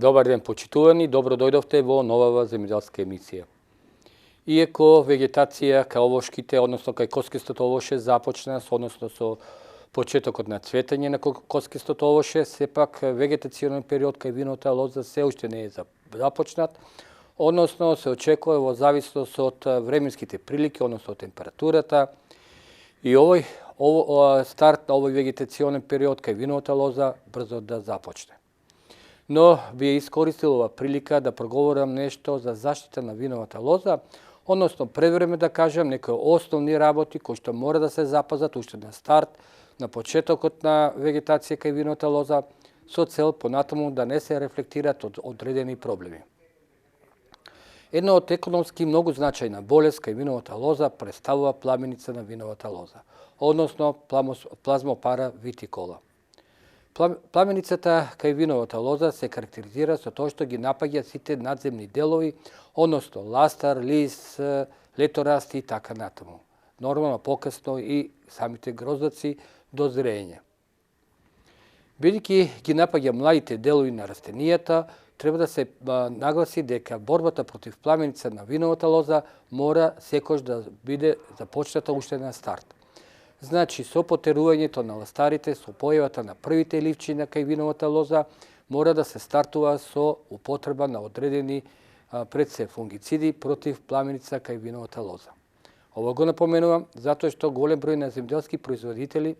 Добар ден, почитувани, добро дојдовте во новава земјоделска емисија. Иако вегетација кај овошките, односно кај коскистото овоше започна, односно со почетокот на цветење на коскистото овоше, сепак вегетационен период кај виновата лоза се уште не е започнат, односно се очекува во зависност од временските прилики, односно од температурата, и старт на овој вегетационен период кај виновата лоза брзо да започне. Но би искористил ова прилика да проговорам нешто за заштита на виновата лоза, односно пред време да кажам некои основни работи кои што мора да се запазат уште на старт, на почетокот на вегетација кај виновата лоза, со цел понатаму да не се рефлектират од одредени проблеми. Една од економски многу значајна болест кај виновата лоза представува пламеница на виновата лоза, односно плазмопара витикола. Пламеницата кај виновата лоза се карактеризира со тоа што ги напаѓа сите надземни делови, односно ластар, лист, леторасти и така натаму. Нормално покасно и самите гроздаци до зрење. Бидејќи ги напаѓа младите делови на растенијата, треба да се нагласи дека борбата против пламеница на виновата лоза мора секојаш да биде започната уште на старт. Значи, со потерувањето на ластарите, со појавата на првите ливчиња кај виновата лоза, мора да се стартува со употреба на одредени пред се фунгициди против пламеница кај виновата лоза. Ова го напоменувам затоа што голем број на земјоделски производители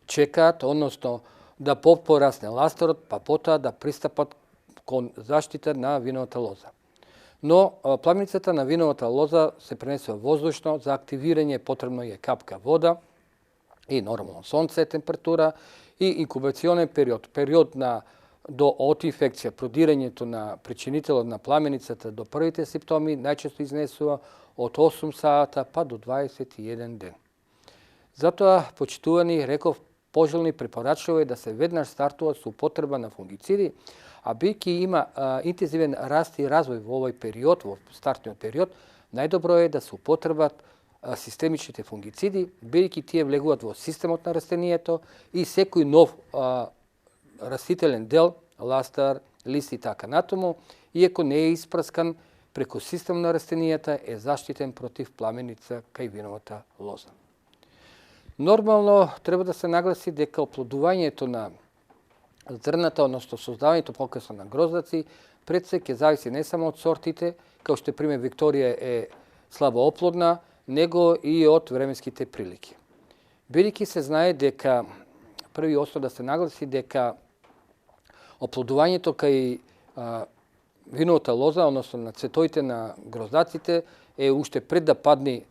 чекаат, односно да порасне ластарот, па потоа да пристапат кон заштита на виновата лоза. Но пламеницата на виновата лоза се пренесува воздушно, за активирање потребно е капка вода и нормално сонце, температура и инкубационен период до инфекција, продирањето на причинителот на пламеницата до првите симптоми најчесто изнесува од 8 сата па до 21 ден. Затоа, почитувани, реков, пожелни препорачливо е да се веднаш стартува со употреба на фунгициди, а бидејќи има интензивен раст и развој во овој период, во стартниот период, најдобро е да се употребат системичните фунгициди, бидејќи тие влегуваат во системот на растението и секој нов растителен дел, ластар, лист и така натаму, иако не е испраскан преку систем на растенијата, е заштитен против пламеница кај виновата лоза. Нормално треба да се нагласи дека оплодувањето на зрната, односно создавањето покасно на гроздаци, пред се ќе зависи не само од сортите, као што пример Викторија е слабо оплодна, него и од временските прилики. Бидејќи се знае дека први основ да се нагласи дека оплодувањето кај виновата лоза, односно на цветоите на гроздаците, е уште пред да падне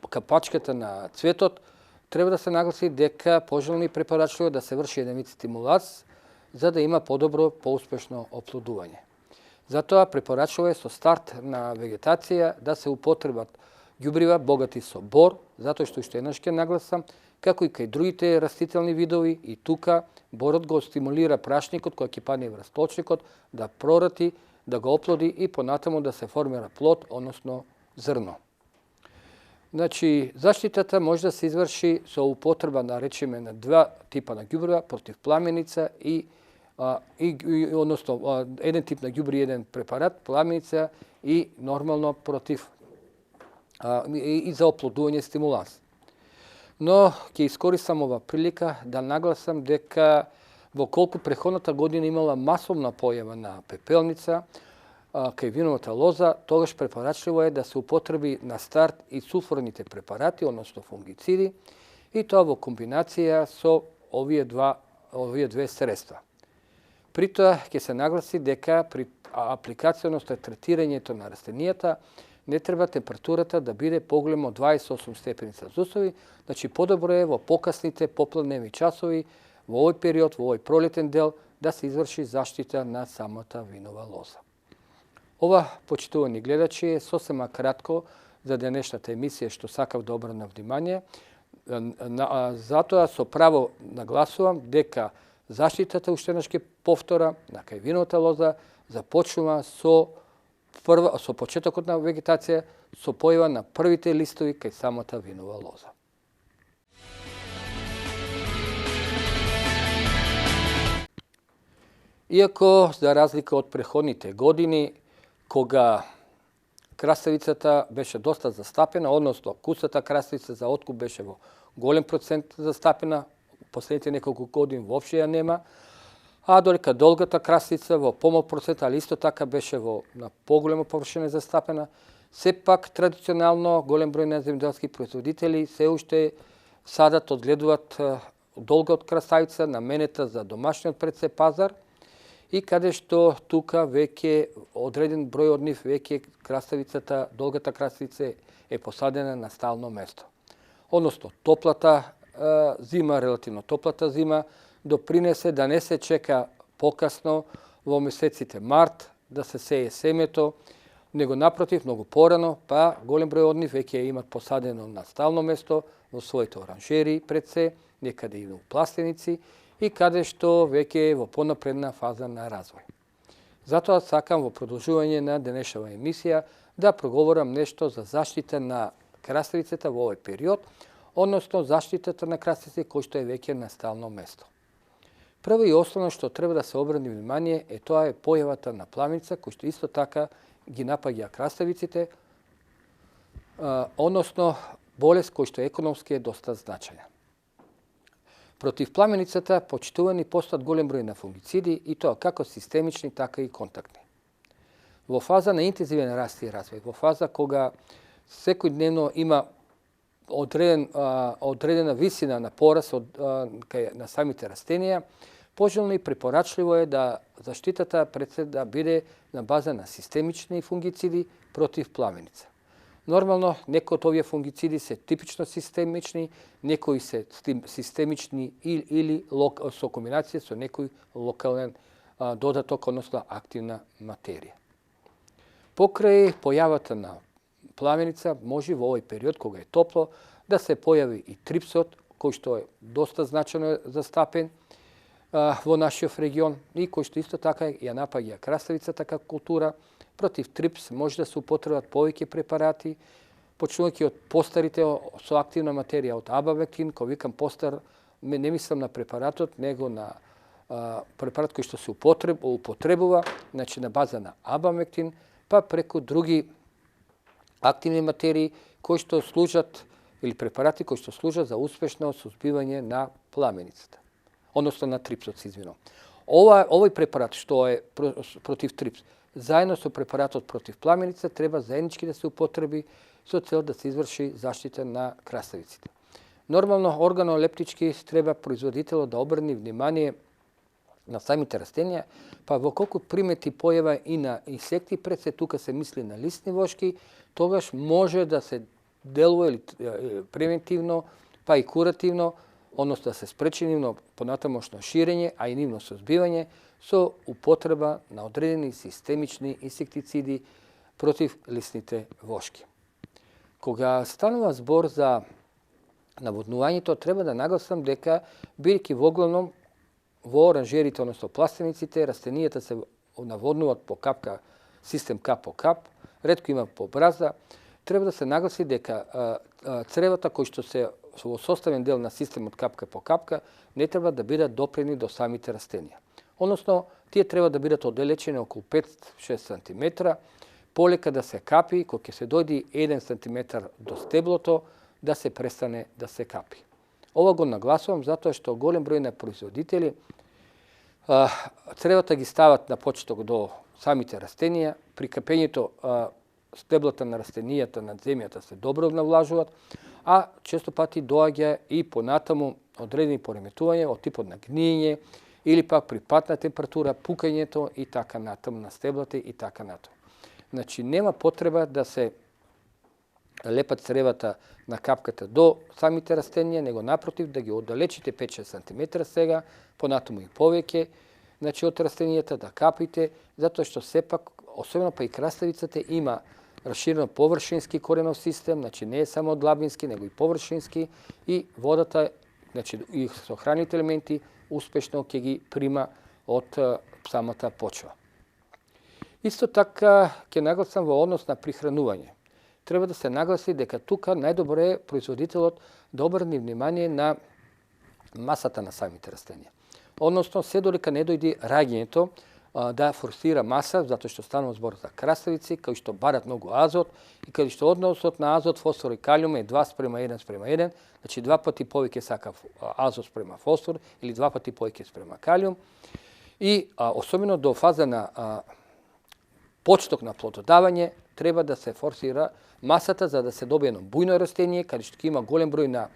капачката на цветот, треба да се нагласи дека пожелно и препорачливо да се врши еден вид стимулац за да има подобро, поуспешно оплодување. Затоа препорачливо е со старт на вегетација да се употребат ѓубрива богати со бор, затоа што уште еднаш ќе нагласам, како и кај другите растителни видови, и тука борот го стимулира прашникот кој ќе падне врз плочникот да прорати, да го оплоди и понатаму да се формира плод, односно зрно. Значи, заштитата може да се изврши со употреба на речеме на два типа на ѓубрива против пламеница односно еден тип на ѓубри, еден препарат, пламеница и нормално против и за оплодување стимуланс. Но ќе искористам ова прилика да нагласам дека во колку преходната година имала масовна појава на пепелница кај виновата лоза, тогаш препорачливо е да се употреби на старт и сулфурните препарати, односно фунгициди, и тоа во комбинација со овие две средства. При тоа ќе се нагласи дека при апликација, односно третирањето на растенијата, не треба температурата да биде поголема од 28 степени Целзиусови, значи подобро е во покасните попладневни часови, во овој период, во овој пролетен дел, да се изврши заштита на самата винова лоза. Ова, почитувани гледачи, е сосема кратко за денешната емисија што сакав да обрнам внимание. Затоа со право нагласувам дека заштитата уште еднаш ќе повтора на кај виновата лоза започнува со почетокот на вегетација, со појава на првите листови кај самата винова лоза. Иако, за разлика од претходните години, кога краставицата беше доста застапена, односно кусата краставица за откуп беше во голем процент застапена, последните неколку години воопшто ја нема, а додека долгата краставица во помал процент, али исто така беше на поголема површина застапена, сепак традиционално голем број на земјоделски производители се уште садат, одгледуваат долга од краставица наменета за домашниот предсе пазар, и каде што тука веќе одреден број од нив веќе краставицата, долгата краставица е посадена на стално место. Односно, топлата зима, релативно топлата зима, допринесе да не се чека покасно во месеците март да се сее семето, него напротив, многу порано, па голем број од нив веќе имат посадено на стално место во своите оранжери пред се, некаде и во пластеници, и каде што веќе е во понапредна фаза на развој. Затоа сакам во продолжување на денешава емисија да проговорам нешто за заштита на краставицата во овој период, односно заштитата на краставиците кој што е веќе на стално место. Прво и основно што треба да се обрани внимание е тоа е појавата на пламеница кој што исто така ги напаѓа краставиците, односно болест кој што економски е доста значаја. Против пламеницата почитувани постојат голем број на фунгициди и тоа како системични, така и контактни. Во фаза на интензивен раст и развој, во фаза кога секојдневно има одредена висина на пораст на самите растенија, пожелно и препорачливо е да заштитата пред се да биде на база на системични фунгициди против пламеница. Нормално, некои од овие фунгициди се типично системични, некои се системични или со комбинација со некој локален додаток, односно активна материја. Покрај појавата на пламеница, може во овој период, кога е топло, да се појави и трипсот, кој што е доста значајно застапен во нашиот регион и кој што исто така ја напаѓа краставицата како култура. Против трипс може да се употребат повеќе препарати, почнувајќи од постарите со активна материја од абамектин, кој викам постар, не мислам на препаратот, него на препарат кој што се употребува, значи на база на абамектин, па преку други активни материи кои што служат или препарати кои што служат за успешно сузбивање на пламеницата, односно на трипсот, извинувам. Овој препарат што е против трипс, заедно со препаратот против пламеница треба заеднички да се употреби со цел да се изврши заштита на краставиците. Нормално, органолептички треба производителот да обрни внимание на самите растенија, па во колку примети појава и на инсекти, пред се тука се мисли на листни вошки, тогаш може да се делува или превентивно, па и куративно, односно да се спречи нивно понатамошно ширење, а и нивно сузбивање со употреба на одредени системични инсектициди против лисните вошки. Кога станува збор за наводнувањето, треба да нагласам дека, бидејќи воглавном во оранжерите, односно пластениците, растенијата се наводнуваат по капка, систем кап по кап, ретко има по бразда, треба да се нагласи дека цревата кои што се во составен дел на системот капка по капка не треба да бидат допрени до самите растенија. Односно, тие треба да бидат оддалечени околу 5-6 см, полека да се капи, кога ќе се дојди 1 см до стеблото, да се престане да се капи. Ова го нагласувам затоа што голем број на производители цревата ги стават на почеток до самите растенија, при капењето стеблата на растенијата над земјата се добро навлажуваат, а често пати доаѓа и понатаму одредени пореметувања од типот на гниење или пак при патна температура, пукањето и така натаму на стеблата и така натаму. Значи, нема потреба да се лепат цревата на капката до самите растенија, него напротив да ги оддалечите 5-6 см сега, понатаму и повеќе, значи од растенијата да капите, затоа што сепак особено па и краставицата има расширено површински коренов систем, значи не е само длабински, него и површински, и водата, значи и со храните елементи успешно ќе ги прима од самата почва. Исто така ќе нагласам во однос на прихранување. Треба да се нагласи дека тука најдобро е производителот да обрне внимание на масата на самите растенија. Односно, се додека не дојде раѓањето да форсира маса, затоа што станува збор за краставици, кои што барат многу азот и каде што односот на азот, фосфор и калиум е 2:1:1, значи 2 пати повеќе сака азот спрема фосфор или 2 пати повеќе спрема калиум. И особено до фаза на почеток на плододавање треба да се форсира масата за да се добие едно бујно растение, каде што ќе има голем број на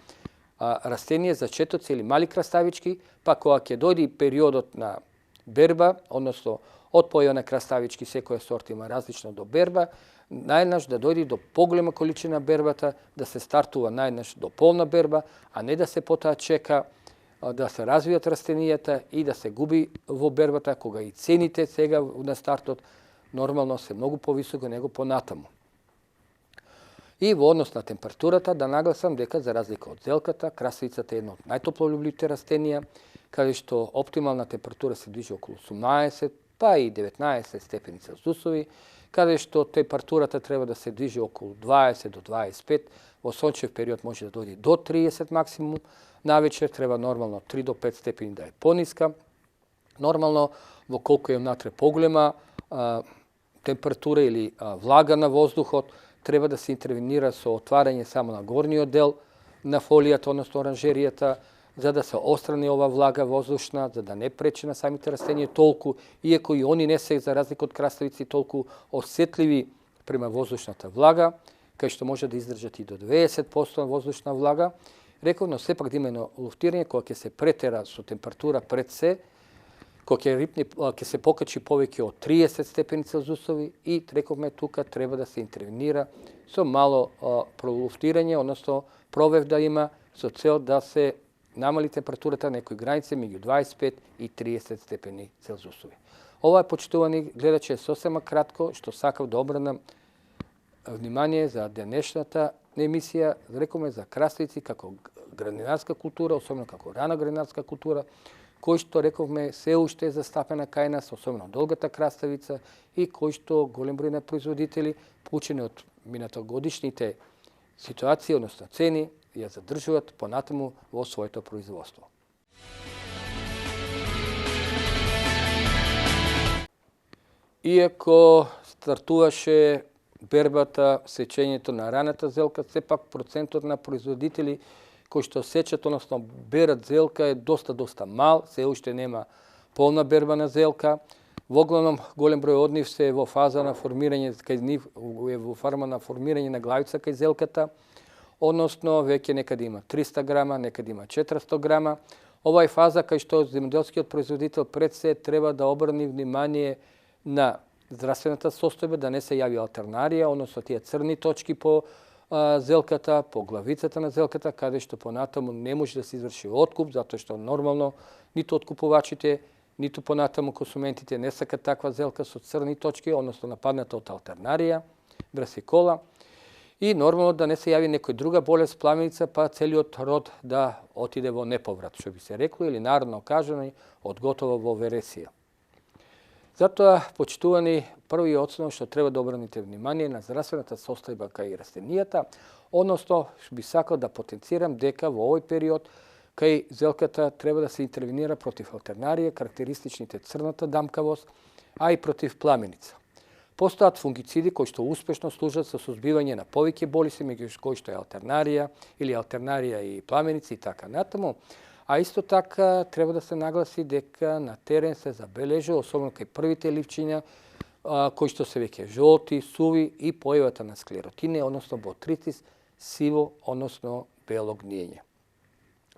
растенија за четоци или мали краставички, па кога ќе дојде периодот на берба, односно од појава на краставички, секоја сорта има различно до берба, најнаш да дојде до поголема количина бербата, да се стартува најнаш до полна берба, а не да се потоа чека да се развијат растенијата и да се губи во бербата, кога и цените сега на стартот нормално се многу повисоко него понатаму. И во однос на температурата да нагласам дека за разлика од зелката, краставицата е едно од најтоплолюбливите растенија, каде што оптимална температура се движи околу 18 па и 19 степени Целзиусови, каде што температурата треба да се движи околу 20 до 25, во сончев период може да дојде до 30 максимум, навечер треба нормално 3 до 5 степени да е пониска. Нормално во колку е внатре поголема температура или влага на воздухот, треба да се интервенира со отварање само на горниот дел на фолијата, односно оранжеријата, за да се острани ова влага воздушна, за да не пречи на самите растенија толку, иако и они не се, за разлика од краставици, толку осетливи према воздушната влага, кај што може да издржат и до 90% воздушна влага. Реков, но сепак да има едно луфтирање, кога ќе се претера со температура пред се, кога ќе се покачи повеќе од 30 степени Целзиусови и, рековме, тука треба да се интервенира со мало пролуфтирање, односно провев да има, со цел да се намали температурата на некои граници меѓу 25 и 30 степени Целзиусови. Ова е, почитувани гледачи, сосема кратко, што сакав да обрнам внимание за денешната емисија, рекоме за краставици како градинарска култура, особено како рана градинарска култура, кој што, рековме, се уште е застапена кај нас, особено долгата краставица, и кој што голем број на производители, поучени од минатогодишните ситуации, односно цени, ја задржуваат понатаму во своето производство. Иако стартуваше бербата, сечењето на раната зелка, сепак процентот на производители кои што сечат, односно берат зелка е доста мал, се уште нема полна берба на зелка. Во главном голем број од нив се во фаза на формирање, кај нив е во фарма на формирање на главица кај зелката, односно веќе некаде има 300 грама, некаде има 400 грама. Ова е фаза кај што земјоделскиот производител пред се треба да обрни внимание на здравствената состојба, да не се јави алтернарија, односно тие црни точки по зелката, по главицата на зелката, каде што понатаму не може да се изврши откуп, затоа што нормално ниту откупувачите, ниту понатаму консументите не сакат таква зелка со црни точки, односно нападната од алтернарија, брасикола, и нормално да не се јави некој друга болест, пламеница, па целиот род да отиде во неповрат, што би се рекло, или народно кажано, одготово во вересија. Затоа, почитувани, први основ што треба да обраните внимание на здравствената состојба кај растенијата, односно би сакал да потенцирам дека во овој период кај зелката треба да се интервенира против алтернарија, карактеристичните црната дамкавост, а и против пламеница. Постојат фунгициди кои што успешно служат за сузбивање на повеќе болести, меѓу кои што е алтернарија или алтернарија и пламеници и така натаму. А исто така треба да се нагласи дека на терен се забележува, особено кај првите ливчиња, кои што се веќе жолти, суви и појавата на склеротине, односно ботритис, сиво, односно бело гниење.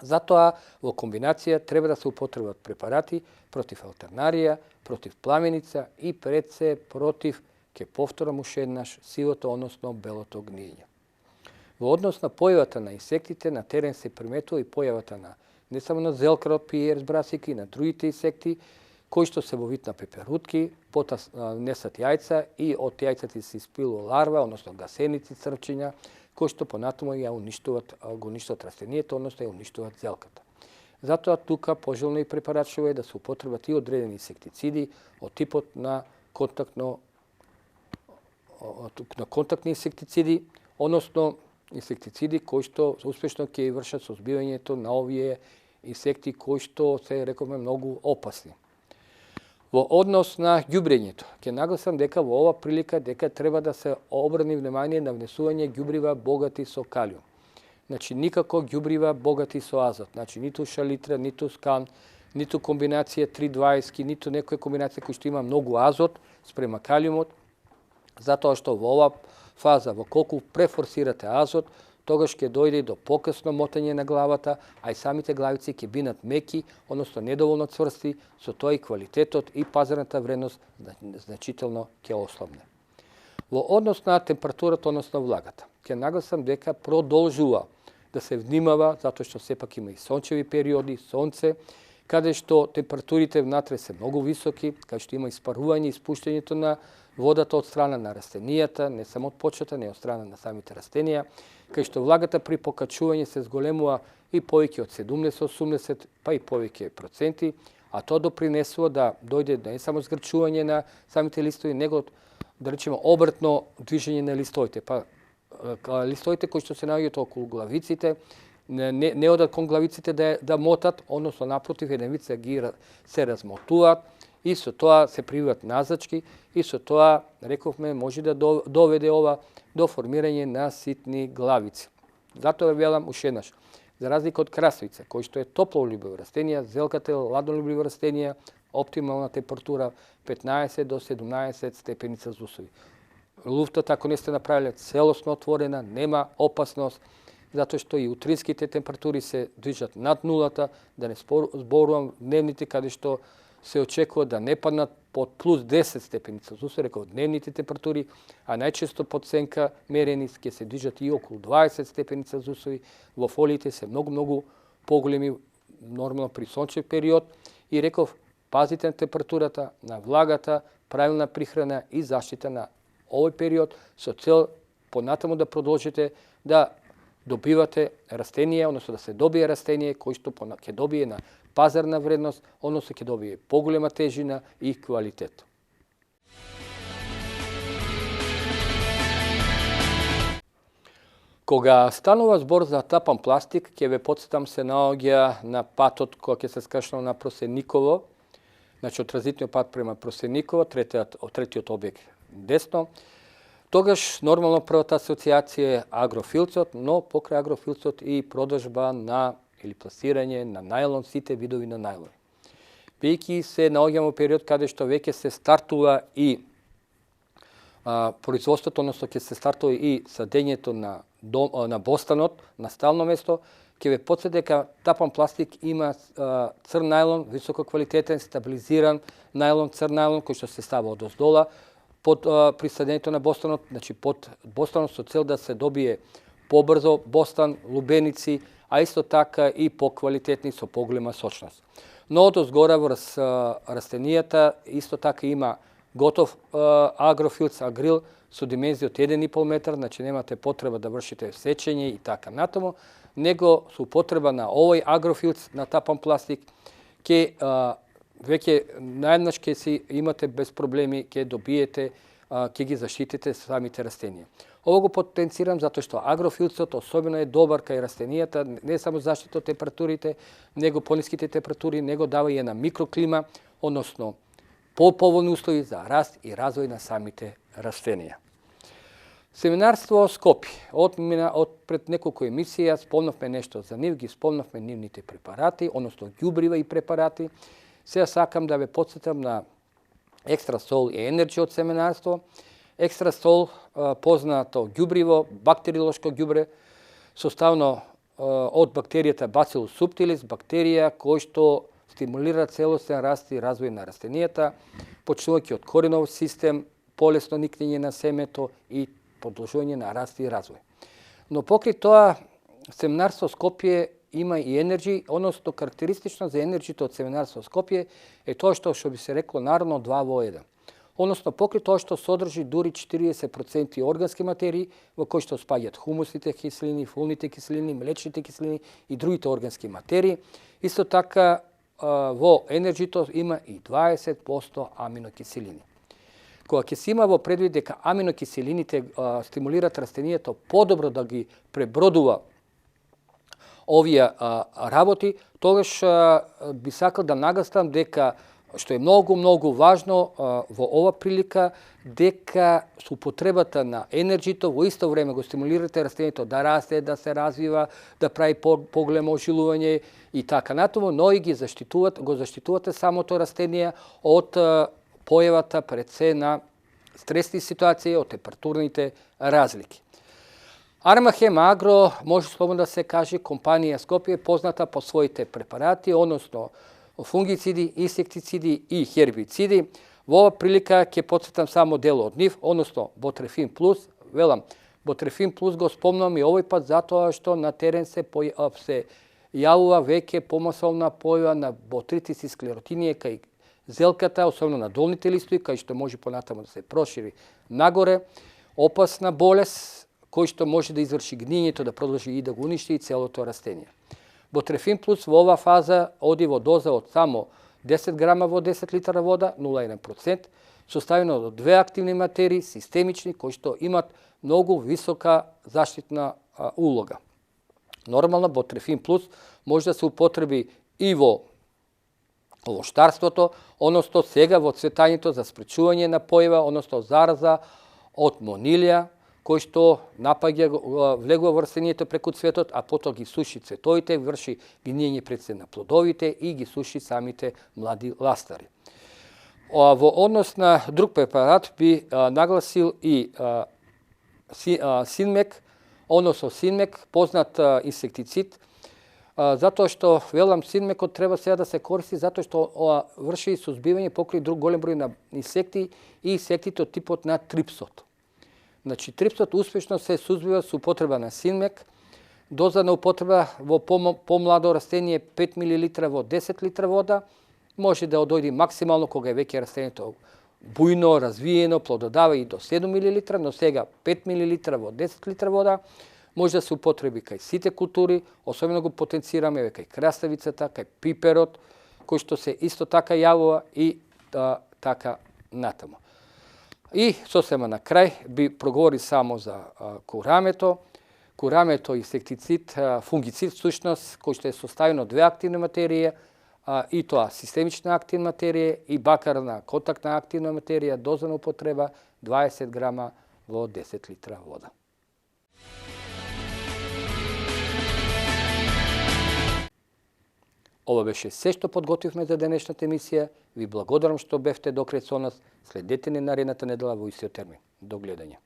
Затоа во комбинација треба да се употребат препарати против алтернарија, против пламеница и пред се против, ќе повторам уште еднаш, сивото, односно белото гниење. Во однос на појавата на инсектите, на терен се приметува и појавата на не само на зелкарот пиерс брасика и на другите инсекти, кои што се во вид на пеперутки, потоа несат јајца и од јајцата се испилува ларва, односно гасеници, црвчиња, кои што понатаму го уништуват растенијето, односно ја уништуват зелката. Затоа тука пожелно и препорачува е да се употребат и одредени инсектициди од типот на контактни инсектициди, односно инсектициди кои што успешно ќе вршат созбивањето на овие инсекти кои што се рековме многу опасни. Во однос на ѓубрењето, ќе нагласам дека во ова прилика дека треба да се обрани внимание на внесување ѓубрива богати со калиум. Значи никако ѓубрива богати со азот, значи ниту шалитра, ниту скан, ниту комбинација 3:20, ниту некоја комбинација која што има многу азот спрема калиумот, затоа што во ова фаза, во колку префорсирате азот, тогаш ќе дојде до покасно мотање на главата, а и самите главици ќе бидат меки, односно недоволно цврсти, со тоа и квалитетот и пазарната вредност значително ќе ослабне. Во однос на температурата, односно влагата, ќе нагласам дека продолжува да се внимава, затоа што сепак има и сончеви периоди, сонце, каде што температурите внатре се многу високи, каде што има испарување и испуштањето на водата од страна на растенијата, не само од почвата, не од страна на самите растенија, кај што влагата при покачување се зголемува и повеќе од 70-80, па и повеќе проценти, а тоа допринесува да дојде не само згрчување на самите листови, него да речеме обртно движење на листовите. Па листовите кои што се наоѓаат околу главиците, не одат кон главиците да мотат, односно напротив еден вид се размотуваат и со тоа се прививаат назачки и со тоа, рековме, може да доведе ова до формирање на ситни главици. Затоа велам уште еднаш, за разлика од краставица, кој што е топлолюбиво растенија, зелката е ладнолюбиво растенија, оптимална температура 15 до 17 степени Целзиусови. Луфтата, ако не сте направиле целосно отворена, нема опасност, затоа што и утринските температури се движат над нулата, да не зборувам дневните каде што се очекува да не паднат под плюс 10 степени Целзиусови, реков дневните температури, а најчесто под сенка мерени ќе се движат и околу 20 степени Целзиусови. Во фолиите се многу поголеми нормално при сончев период и реков пазите на температурата, на влагата, правилна прихрана и заштита на овој период со цел понатаму да продолжите да добивате растенија, односно да се добие растение кој што ќе добие на пазарна вредност, односно ќе добие поголема тежина и квалитет. Кога станува збор за тапан пластик, ќе ве потсетам се наоѓа на патот кој ќе се скршнал на Просениково, значи од транзитниот пат према Просениково, третиот објект десно. Тогаш нормално првата асоциација е агрофилцот, но покрај агрофилцот и продажба на или пласирање на најлон, сите видови на најлон. Бидејќи се наоѓаме во период каде што веќе се стартува и производството, односно ќе се стартува и садењето на бостанот на стално место, ќе ве потсетам дека тапан пластик има црн најлон, високо квалитетен, стабилизиран најлон, црн најлон кој што се става одоздола при садењето на бостанот, значи под бостанот со цел да се добие побрзо бостан, лубеници, а исто така и поквалитетни со поголема сочност. Но одозгора во растенијата исто така има готов агрофилц агрил со димензија од 1,5 метар, значи немате потреба да вршите сечење и така натаму, него со употреба на овој агрофилц на тапан пластик ќе веќе наеднаш ќе си имате без проблеми, ќе добиете, ќе ги заштитите самите растенија. Ово го потенцирам затоа што агрофилцот особено е добар кај растенијата, не само заштита од температурите, него пониските температури, него дава и една микроклима, односно поповолни услови за раст и развој на самите растенија. Семенарство Скопје. Од пред неколку емисија спомнавме нешто за нив, ги спомнавме нивните препарати, односно ѓубрива и препарати. Сега сакам да ве потсетам на Екстрасол и Енерджи од семенарство. Екстрасол, познато ѓубриво, бактериолошко ѓубре, составно од бактеријата Bacillus subtilis, бактерија кој што стимулира целосен раст и развој на растенијата, почнувајќи од коренов систем, полесно никнење на семето и продолжување на раст и развој. Но покрај тоа, семенарство Скопје има и енерджи, односно карактеристично за енерджито од семенарство Скопје е тоа што би се рекло народно 2 во 1. Односно, покри тоа што содржи дури 40% органски материи, во кои што спаѓаат хумусните киселини, фолните киселини, млечните киселини и другите органски материи, исто така во енерджито има и 20% аминокиселини. Кога ќе се има во предвид дека аминокиселините стимулираат растенијето подобро да ги пребродува овие работи, тогаш би сакал да нагласам дека што е многу важно во ова прилика, дека со употребата на енерджито во исто време го стимулирате растението да расте, да се развива, да прави поголемо ожилување и така натаму, но и го заштитувате самото растение од појавата пред се на стресни ситуации, од температурните разлики. Армахем Агро може слободно да се каже компанија Скопје позната по своите препарати, односно фунгициди, инсектициди и хербициди. Во ова прилика ќе потсетам само дел од нив, односно Ботрефин Плюс. Велам, Ботрефин Плюс го спомнам и овој пат затоа што на терен се јавува веќе помасовна појава на ботритис и склеротинија кај зелката, особено на долните листови, кај што може понатаму да се прошири нагоре. Опасна болест, кој што може да изврши гниењето, да продолжи и да го уништи и целото растение. Ботрефин Плюс во ова фаза оди во доза од само 10 грама во 10 литра вода, 0,1%, составено од 2 активни материи, системични, кои што имат многу висока заштитна улога. Нормално, Ботрефин Плюс може да се употреби и во овоштарството, односно сега во цветањето за спречување на појава, односно зараза од монилија, кој што напаѓа, влегува во растението преку цветот, а потоа ги суши цветовите, врши гниење пред се на плодовите и ги суши самите млади ластари. Во однос на друг препарат би нагласил и Синмек, односно Синмек, познат инсектицид, затоа што велам Синмекот треба сега да се користи затоа што врши сузбивање покрај друг голем број на инсекти и инсектите од типот на трипсот. Значи, трипсот успешно се сузбива со употреба на Синмек. Доза на употреба во помладо растение 5 мл во 10 литра вода. Може да одојде максимално кога е веќе растението бујно, развиено, плододава и до 7 мл, но сега 5 мл во 10 литра вода. Може да се употреби кај сите култури, особено го потенцираме кај краставицата, кај пиперот, кој што се исто така јавува и така натаму. И сосема на крај би проговори само за курамето. Курамето е инсектицид, фунгицид всушност, кој што е составено од 2 активни материи, и тоа системична активна материја и бакарна контактна активна материја, доза на употреба 20 грама во 10 литра вода. Ова беше се што подготвивме за денешната емисија. Ви благодарам што бевте докрај со нас. Следете ни наредната недела во истиот термин. До гледање.